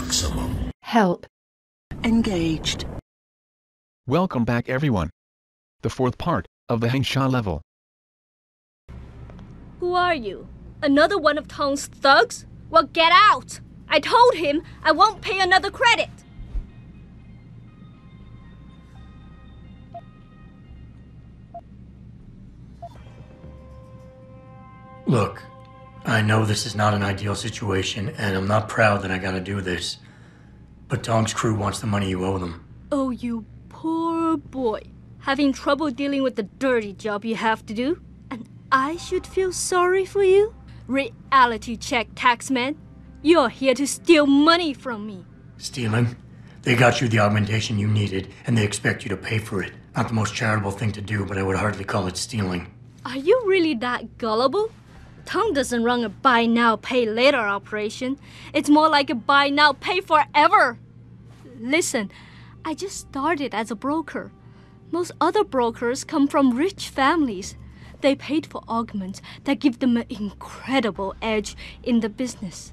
maximum. Help. Engaged. Welcome back everyone. The fourth part of the Hengsha level. Who are you? Another one of Tong's thugs? Well, get out! I told him I won't pay another credit. Look, I know this is not an ideal situation, and I'm not proud that I gotta do this. But Tong's crew wants the money you owe them. Oh, you poor boy. Having trouble dealing with the dirty job you have to do? And I should feel sorry for you? Reality check, taxman. You're here to steal money from me. Stealing? They got you the augmentation you needed, and they expect you to pay for it. Not the most charitable thing to do, but I would hardly call it stealing. Are you really that gullible? Tong doesn't run a buy now, pay later operation. It's more like a buy now, pay forever. Listen, I just started as a broker. Most other brokers come from rich families. They paid for augments that give them an incredible edge in the business.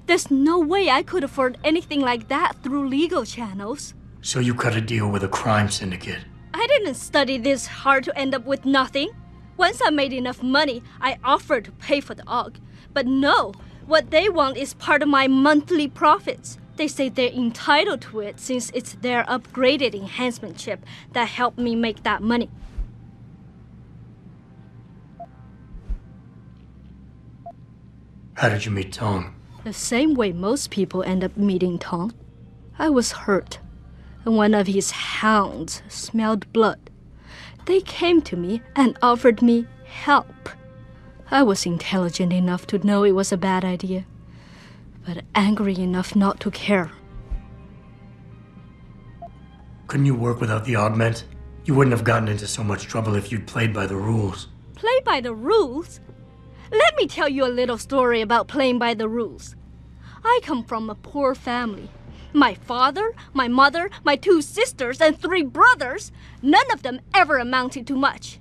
There's no way I could afford anything like that through legal channels. So you cut a deal with a crime syndicate? I didn't study this hard to end up with nothing. Once I made enough money, I offered to pay for the aug. But no, what they want is part of my monthly profits. They say they're entitled to it since it's their upgraded enhancement chip that helped me make that money. How did you meet Tong? The same way most people end up meeting Tong. I was hurt, and one of his hounds smelled blood. They came to me and offered me help. I was intelligent enough to know it was a bad idea, but angry enough not to care. Couldn't you work without the augment? You wouldn't have gotten into so much trouble if you'd played by the rules. Play by the rules? Let me tell you a little story about playing by the rules. I come from a poor family. My father, my mother, my 2 sisters, and 3 brothers, none of them ever amounted to much.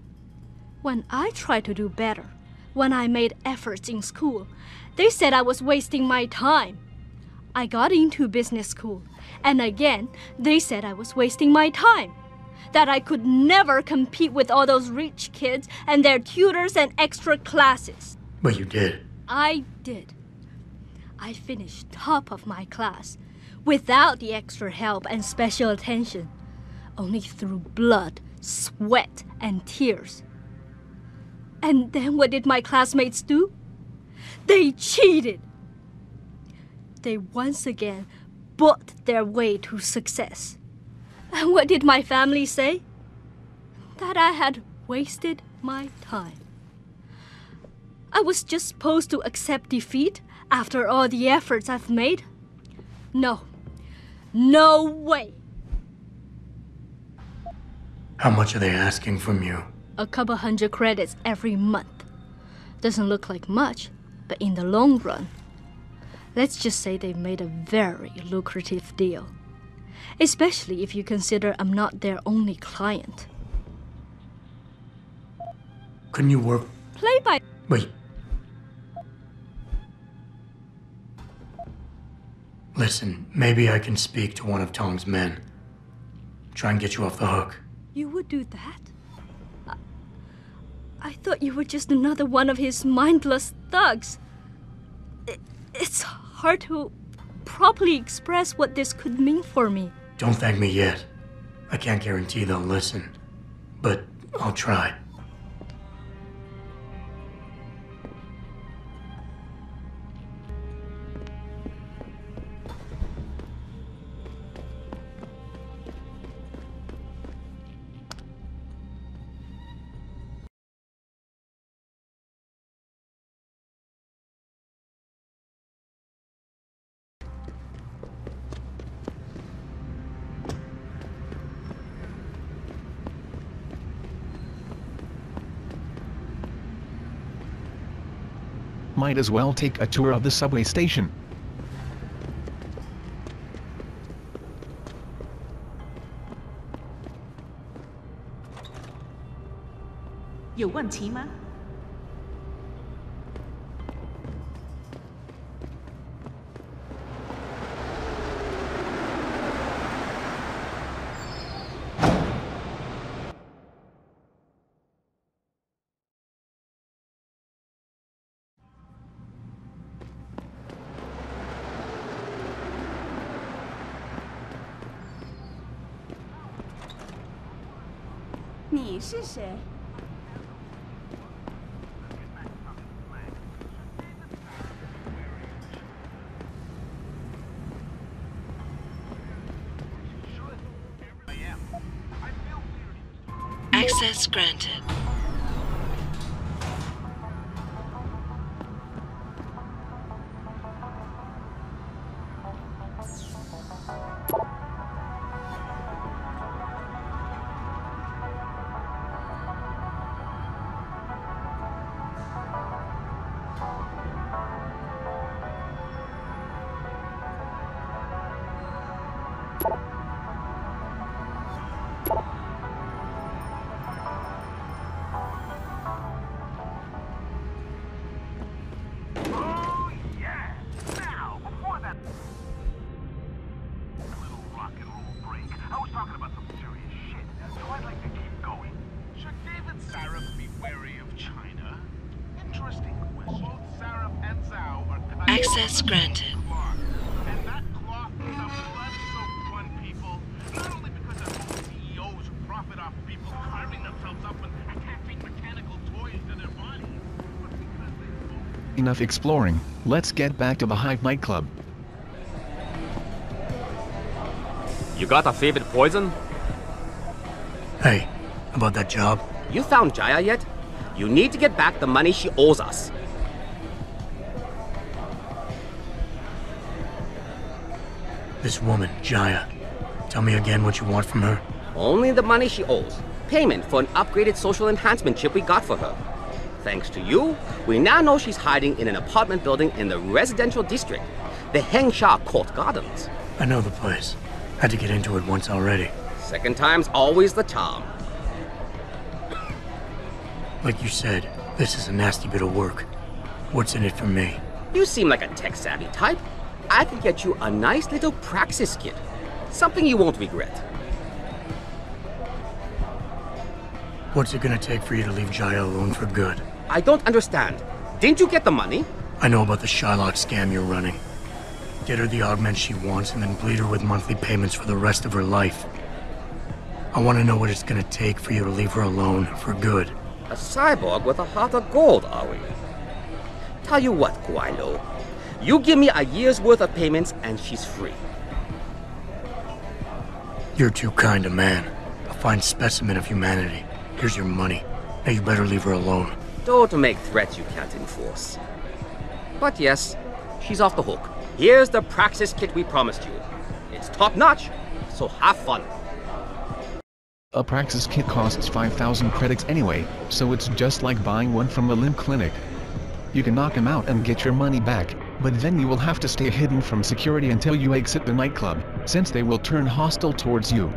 When I tried to do better, when I made efforts in school, they said I was wasting my time. I got into business school, and again, they said I was wasting my time. That I could never compete with all those rich kids and their tutors and extra classes. But you did. I did. I finished top of my class, without the extra help and special attention, only through blood, sweat, and tears. And then what did my classmates do? They cheated. They once again bought their way to success. And what did my family say? That I had wasted my time. I was just supposed to accept defeat after all the efforts I've made? No. No way. How much are they asking from you? A couple hundred credits every month. Doesn't look like much, but in the long run, let's just say they've made a very lucrative deal. Especially if you consider I'm not their only client. Couldn't you work? Play by... Wait. Listen, maybe I can speak to one of Tong's men. Try and get you off the hook. You would do that? I thought you were just another one of his mindless thugs. It's hard to properly express what this could mean for me. Don't thank me yet. I can't guarantee they'll listen, but I'll try. Might as well take a tour of the subway station. 有问题吗？你是谁？ Access granted. Access granted. And that clock is a blood-soaked one, people. Not only because of CEOs who profit off people carving themselves up and attaching mechanical toys to their bodies, but because they... Enough exploring, let's get back to the Hive nightclub. You got a favorite poison? Hey, about that job? You found Jaya yet? You need to get back the money she owes us. This woman, Jaya. Tell me again what you want from her. Only the money she owes. Payment for an upgraded social enhancement chip we got for her. Thanks to you, we now know she's hiding in an apartment building in the residential district, the Hengsha Court Gardens. I know the place. Had to get into it once already. Second time's always the charm. Like you said, this is a nasty bit of work. What's in it for me? You seem like a tech-savvy type. I could get you a nice little praxis kit. Something you won't regret. What's it gonna take for you to leave Jaya alone for good? I don't understand. Didn't you get the money? I know about the Shylock scam you're running. Get her the augment she wants and then bleed her with monthly payments for the rest of her life. I want to know what it's gonna take for you to leave her alone for good. A cyborg with a heart of gold, are we? Tell you what, Guilo. You give me a year's worth of payments and she's free. You're too kind a man. A fine specimen of humanity. Here's your money. Now you better leave her alone. Don't make threats you can't enforce. But yes, she's off the hook. Here's the praxis kit we promised you. It's top-notch, so have fun. A praxis kit costs 5,000 credits anyway, so it's just like buying one from a limb clinic. You can knock him out and get your money back, but then you will have to stay hidden from security until you exit the nightclub, since they will turn hostile towards you.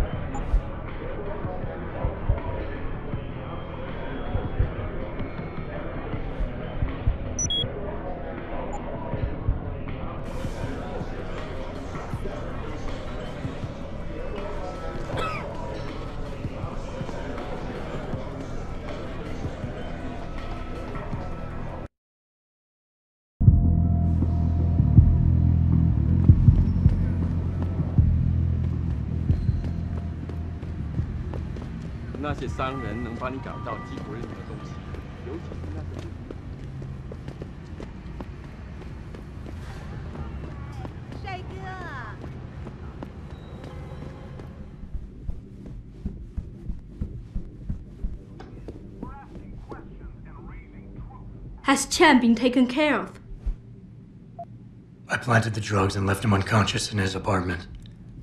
那些商人能帮你找到激活任何东西，尤其是那个。帅哥。 Has Chen been taken care of? I planted the drugs and left him unconscious in his apartment.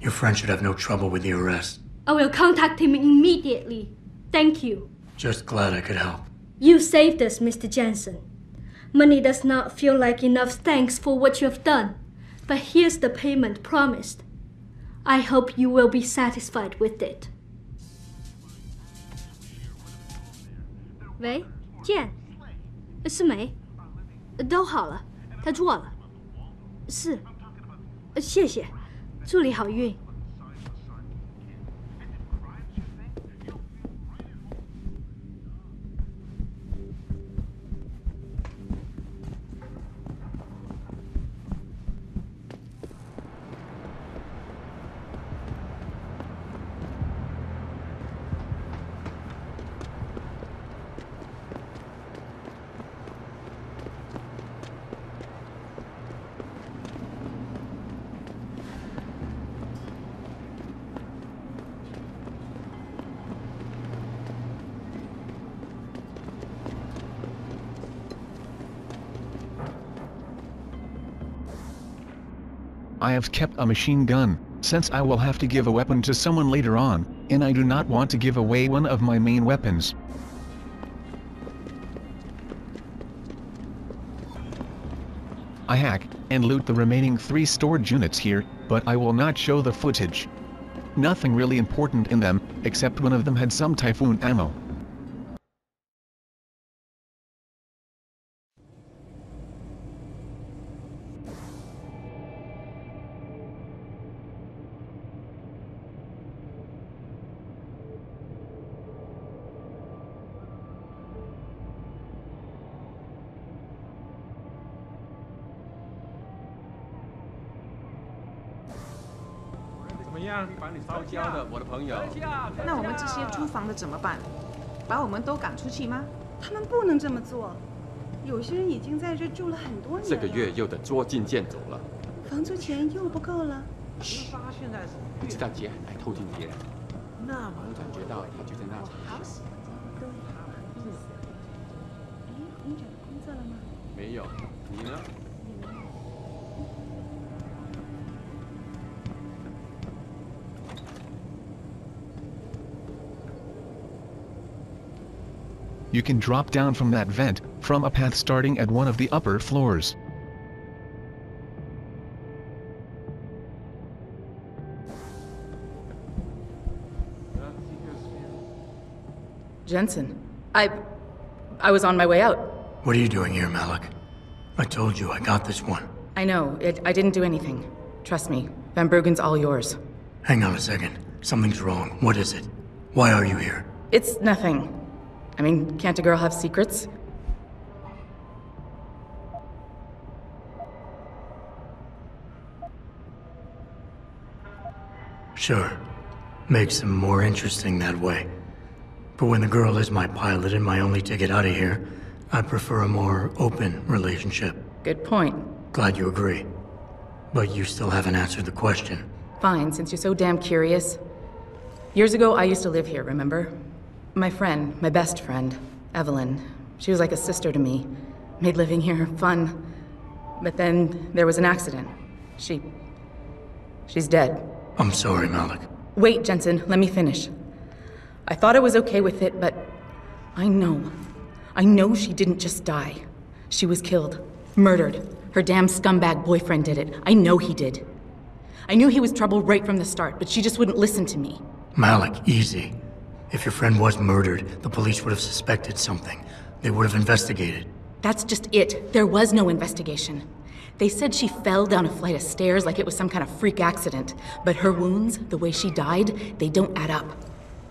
Your friend should have no trouble with the arrest. I will contact him immediately. Thank you. Just glad I could help. You saved us, Mr. Jensen. Money does not feel like enough thanks for what you have done, but here's the payment promised. I hope you will be satisfied with it. 喂，健，是梅，都好了，他做了，是，谢谢，祝你好运。I have kept a machine gun, since I will have to give a weapon to someone later on, and I do not want to give away one of my main weapons. I hack and loot the remaining 3 storage units here, but I will not show the footage. Nothing really important in them, except one of them had some Typhoon ammo.那我们这些租房的怎么办？把我们都赶出去吗？他们不能这么做。有些人已经在这住了很多年了。这个月又得捉襟见肘了。房租钱又不够了。不知道姐很爱偷听别人，我感觉到他就在那里。对，意思。哎，你找到工作了吗？没有，你呢？ You can drop down from that vent, from a path starting at one of the upper floors. Jensen, I was on my way out. What are you doing here, Malik? I told you I got this one. I know, I didn't do anything. Trust me, Van Bruggen's all yours. Hang on a second. Something's wrong. What is it? Why are you here? It's nothing. I mean, can't a girl have secrets? Sure. Makes them more interesting that way. But when the girl is my pilot and my only ticket out of here, I prefer a more open relationship. Good point. Glad you agree. But you still haven't answered the question. Fine, since you're so damn curious. Years ago, I used to live here, remember? My friend, my best friend, Evelyn. She was like a sister to me. Made living here fun. But then there was an accident. She's dead. I'm sorry, Malik. Wait, Jensen, let me finish. I thought I was okay with it, but I know she didn't just die. She was killed. Murdered. Her damn scumbag boyfriend did it. I know he did. I knew he was trouble right from the start, but she just wouldn't listen to me. Malik, easy. If your friend was murdered, the police would have suspected something. They would have investigated. That's just it. There was no investigation. They said she fell down a flight of stairs like it was some kind of freak accident. But her wounds, the way she died, they don't add up.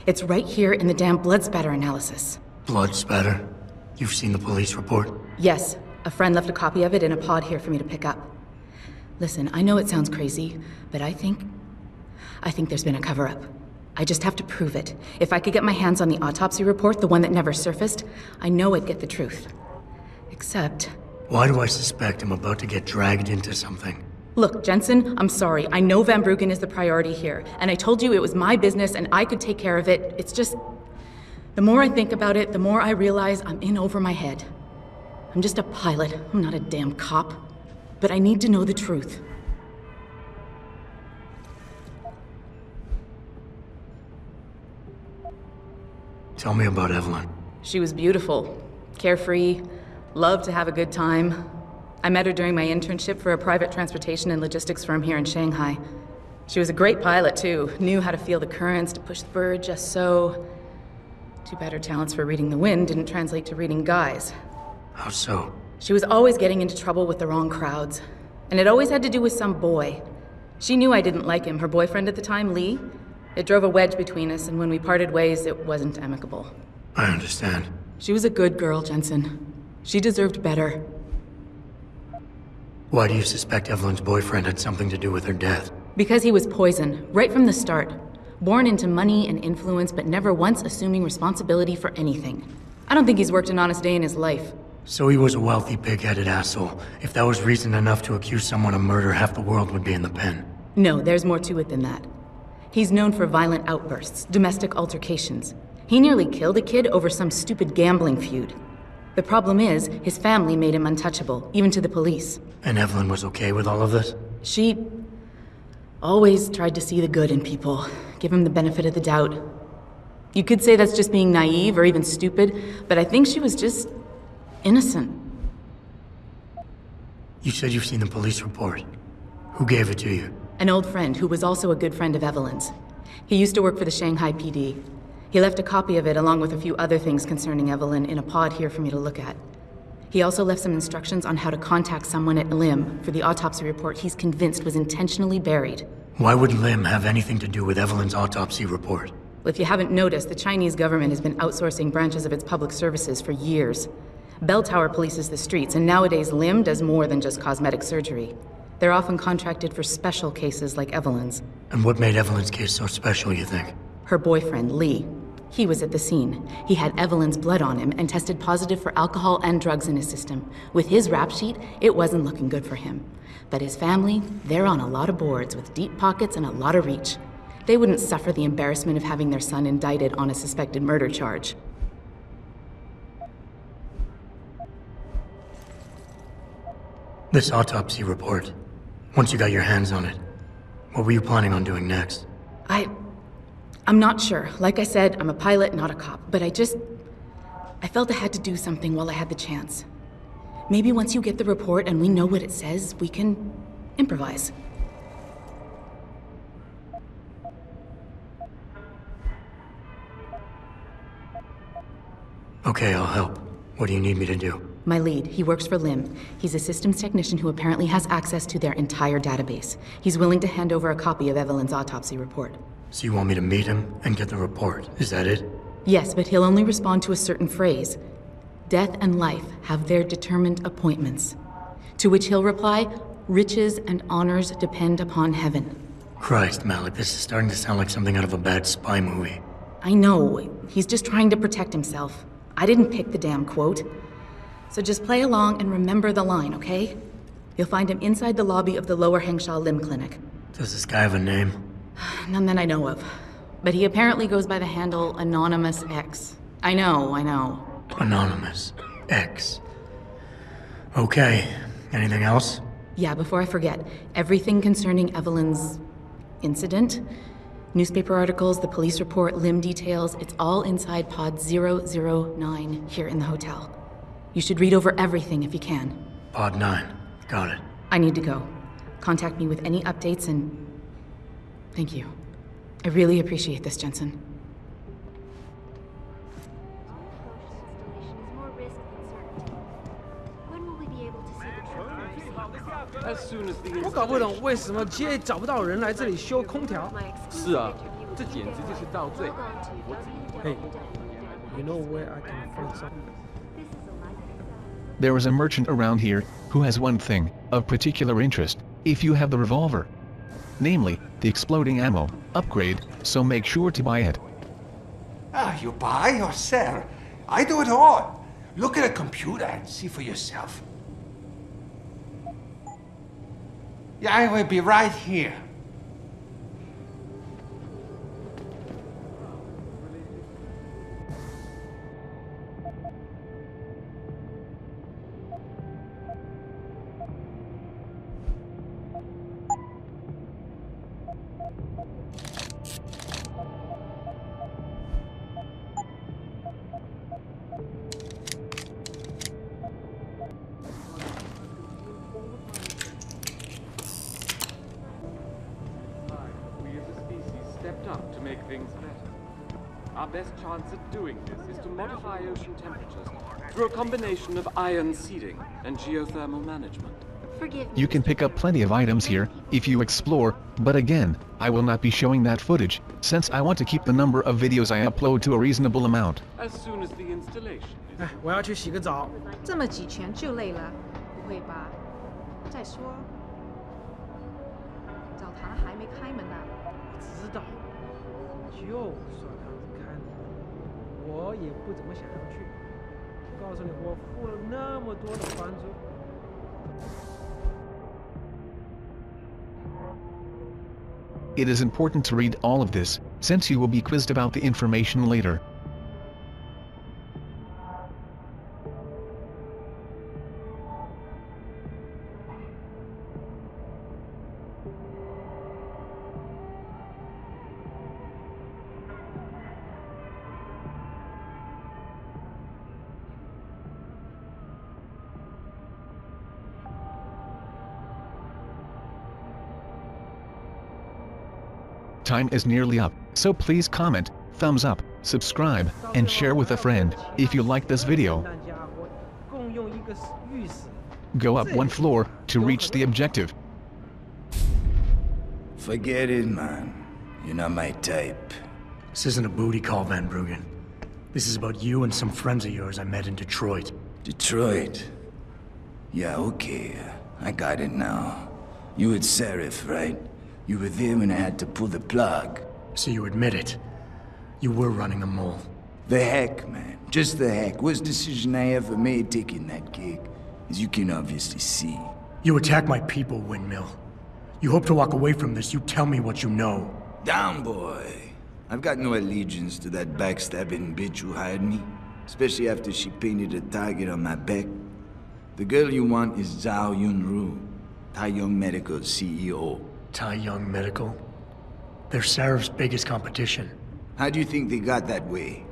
It's right here in the damn blood spatter analysis. Blood spatter? You've seen the police report? Yes. A friend left a copy of it in a pod here for me to pick up. Listen, I know it sounds crazy, but I think there's been a cover-up. I just have to prove it. If I could get my hands on the autopsy report, the one that never surfaced, I know I'd get the truth. Except... Why do I suspect I'm about to get dragged into something? Look, Jensen, I'm sorry. I know Van Bruggen is the priority here, and I told you it was my business and I could take care of it. It's just... The more I think about it, the more I realize I'm in over my head. I'm just a pilot. I'm not a damn cop. But I need to know the truth. Tell me about Evelyn. She was beautiful, carefree, loved to have a good time. I met her during my internship for a private transportation and logistics firm here in Shanghai. She was a great pilot, too. Knew how to feel the currents, to push the bird just so. Too bad her talents for reading the wind didn't translate to reading guys. How so? She was always getting into trouble with the wrong crowds. And it always had to do with some boy. She knew I didn't like him. Her boyfriend at the time, Lee, it drove a wedge between us, and when we parted ways, it wasn't amicable. I understand. She was a good girl, Jensen. She deserved better. Why do you suspect Evelyn's boyfriend had something to do with her death? Because he was poison, right from the start. Born into money and influence, but never once assuming responsibility for anything. I don't think he's worked an honest day in his life. So he was a wealthy, pig-headed asshole. If that was reason enough to accuse someone of murder, half the world would be in the pen. No, there's more to it than that. He's known for violent outbursts, domestic altercations. He nearly killed a kid over some stupid gambling feud. The problem is, his family made him untouchable, even to the police. And Evelyn was okay with all of this? She Always tried to see the good in people, give them the benefit of the doubt. You could say that's just being naive or even stupid, but I think she was just innocent. You said you've seen the police report. Who gave it to you? An old friend who was also a good friend of Evelyn's. He used to work for the Shanghai PD. He left a copy of it along with a few other things concerning Evelyn in a pod here for me to look at. He also left some instructions on how to contact someone at LIM for the autopsy report he's convinced was intentionally buried. Why would LIM have anything to do with Evelyn's autopsy report? Well, if you haven't noticed, the Chinese government has been outsourcing branches of its public services for years. Bell Tower polices the streets, and nowadays LIM does more than just cosmetic surgery. They're often contracted for special cases like Evelyn's. And what made Evelyn's case so special, you think? Her boyfriend, Lee. He was at the scene. He had Evelyn's blood on him and tested positive for alcohol and drugs in his system. With his rap sheet, it wasn't looking good for him. But his family, they're on a lot of boards with deep pockets and a lot of reach. They wouldn't suffer the embarrassment of having their son indicted on a suspected murder charge. This autopsy report, once you got your hands on it, what were you planning on doing next? I'm not sure. Like I said, I'm a pilot, not a cop, but I felt I had to do something while I had the chance. Maybe once you get the report and we know what it says, we can improvise. Okay, I'll help. What do you need me to do? My lead, he works for LIM. He's a systems technician who apparently has access to their entire database. He's willing to hand over a copy of Evelyn's autopsy report. So you want me to meet him and get the report, is that it? Yes, but he'll only respond to a certain phrase. Death and life have their determined appointments. To which he'll reply, riches and honors depend upon heaven. Christ, Malik, this is starting to sound like something out of a bad spy movie. I know, he's just trying to protect himself. I didn't pick the damn quote. So just play along and remember the line, okay? You'll find him inside the lobby of the Lower Hengsha Limb Clinic. Does this guy have a name? None that I know of. But he apparently goes by the handle Anonymous X. I know. Anonymous X. Okay. Anything else? Yeah, before I forget, everything concerning Evelyn's incident, newspaper articles, the police report, limb details, it's all inside pod 009 here in the hotel. You should read over everything if you can. Pod 9. Got it. I need to go. Contact me with any updates and... Thank you. I really appreciate this, Jensen.我搞不懂为什么 GA 找不到人来这里修空调。是啊，这简直就是倒罪。Hey, you know where I can find some? There is a merchant around here who has one thing of particular interest, if you have the revolver. Namely, the exploding ammo upgrade, so make sure to buy it. You buy or sell? I do it all. Look at a computer and see for yourself. Yeah, I will be right here. Up to make things better. Our best chance at doing this is to modify ocean temperatures through a combination of ion seeding and geothermal management. You can pick up plenty of items here if you explore, but again, I will not be showing that footage, since I want to keep the number of videos I upload to a reasonable amount. As soon as the installation is... 哎，我要去洗个澡。这么几拳就累了，不会吧？再说，澡堂还没开门呢。知道。就算他们开了，我也不怎么想要去。告诉你，我付了那么多的房租。It is important to read all of this, since you will be quizzed about the information later. Time is nearly up, so please comment, thumbs up, subscribe, and share with a friend if you like this video. 烂家伙共用一个浴室。 Go up one floor to reach the objective. Forget it, man. You're not my type. This isn't a booty call, Van Bruggen. This is about you and some friends of yours I met in Detroit. Detroit? Yeah, okay. I got it now. You with Serif, right? You were there when I had to pull the plug. So you admit it. You were running a mole. The heck, man. Just the heck. Worst decision I ever made taking that gig. As you can obviously see. You attack my people, Windmill. You hope to walk away from this, you tell me what you know. Down, boy. I've got no allegiance to that backstabbing bitch who hired me. Especially after she painted a target on my back. The girl you want is Zhao Yunru, Tai Yong Medical's CEO. Tai Yong Medical? They're Serif's biggest competition. How do you think they got that way?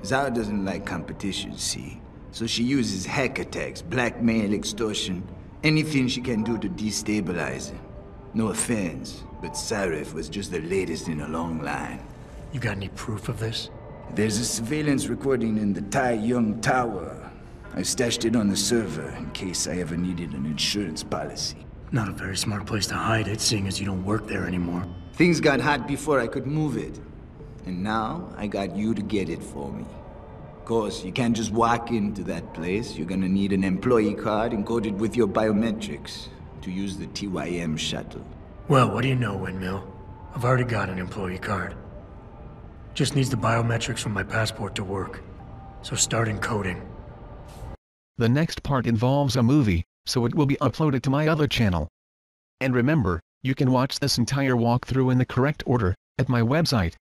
Zhao doesn't like competition, see? So she uses hack attacks, blackmail, extortion, anything she can do to destabilize him. No offense, but Serif was just the latest in a long line. You got any proof of this? There's a surveillance recording in the Tai Yong Tower. I stashed it on the server in case I ever needed an insurance policy. Not a very smart place to hide it, seeing as you don't work there anymore. Things got hot before I could move it. And now, I got you to get it for me. Of course, you can't just walk into that place. You're gonna need an employee card encoded with your biometrics to use the TYM shuttle. Well, what do you know, Windmill? I've already got an employee card. Just needs the biometrics from my passport to work. So start encoding. The next part involves a movie, so it will be uploaded to my other channel. And remember, you can watch this entire walkthrough in the correct order, at my website.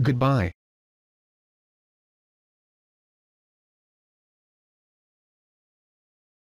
Goodbye.